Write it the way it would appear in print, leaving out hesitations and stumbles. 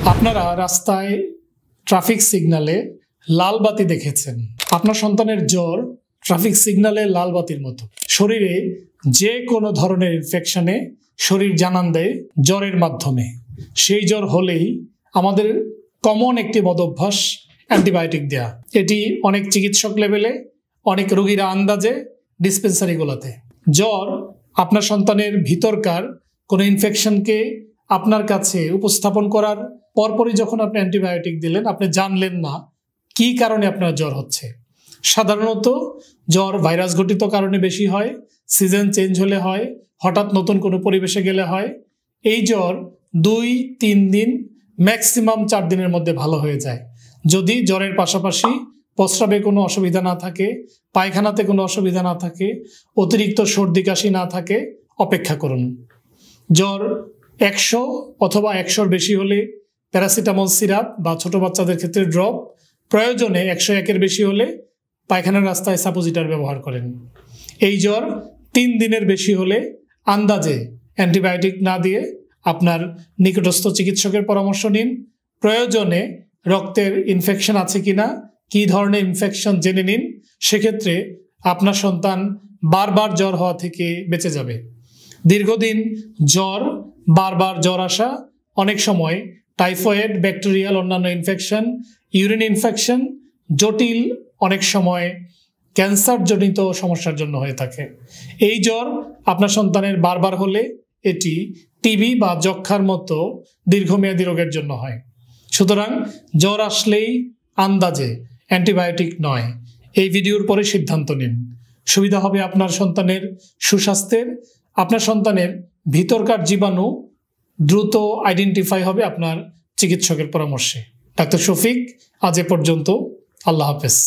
আপনারা রাস্তায় ট্রাফিক সিগন্যালে লাল বাতি দেখেছেন। আপনার সন্তানের জ্বর ট্রাফিক সিগন্যালে লাল বাতির মতো। শরীরে যে কোনো ধরনের ইনফেকশনে শরীর জানান দেয় জ্বরের মাধ্যমে। সেই জ্বর হলেই আমাদের কমন একটি বদঅভ্যাস অ্যান্টিবায়োটিক দেয়া। এটি অনেক চিকিৎসক লেভেলে, অনেক রোগীরা আন্দাজে, ডিসপেন্সারিগুলোতে। জ্বর আপনার সন্তানের ভিতরকার কোনো ইনফেকশনকে আপনার কাছে উপস্থাপন করার পরপরই যখন আপনি অ্যান্টিবায়োটিক দিলেন, আপনি জানলেন না কি কারণে আপনার জ্বর হচ্ছে। সাধারণত জ্বর ভাইরাস ঘটিত কারণে বেশি হয়, সিজন চেঞ্জ হলে হয়, হঠাৎ নতুন কোনো পরিবেশে গেলে হয়। এই জ্বর 2-3 দিন, ম্যাক্সিমাম 4 দিনের মধ্যে ভালো হয়ে যায়, যদি জ্বরের পাশাপাশি প্রস্রাবে কোনো অসুবিধা না থাকে, পায়খানাতে কোনো অসুবিধা না থাকে, অতিরিক্ত সর্দি কাশি না থাকে। অপেক্ষা করুন। জ্বর 100 অথবা 100-র বেশি হলে প্যারাসিটামল সিরাপ বা ছোট বাচ্চাদের ক্ষেত্রে ড্রপ, প্রয়োজনে 101-এর বেশি হলে পায়খানার রাস্তায় সাপোজিটর ব্যবহার করেন। এই জ্বর 3 দিনের বেশি হলে আন্দাজে অ্যান্টিবায়োটিক না দিয়ে আপনার নিকটস্থ চিকিৎসকের পরামর্শ নিন। প্রয়োজনে রক্তের ইনফেকশন আছে কিনা, কী ধরনের ইনফেকশন জেনে নিন। সেক্ষেত্রে আপনার সন্তান বারবার জ্বর হওয়া থেকে বেঁচে যাবে। দীর্ঘদিন বারবার জ্বর আসা, অনেক সময় টাইফয়েড, ব্যাকটেরিয়াল অন্যান্য ইনফেকশন, ইউরিন ইনফেকশন, জটিল অনেক সময় ক্যান্সারজনিত সমস্যার জন্য হয়ে থাকে। এই জ্বর আপনার সন্তানের বারবার হলে এটি টিবি বা যক্ষ্মার মতো দীর্ঘমেয়াদী রোগের জন্য হয়। সুতরাং জ্বর আসলেই আন্দাজে অ্যান্টিবায়োটিক নয়। এই ভিডিওর পরে সিদ্ধান্ত নিন। সুবিধা হবে আপনার সন্তানের সুস্বাস্থ্যের। আপনার সন্তানের ভিতরকার জীবাণু দ্রুত আইডেন্টিফাই হবে আপনার চিকিৎসকের পরামর্শে। ডাক্তার শফিক, আজ এ পর্যন্ত। আল্লাহ হাফেজ।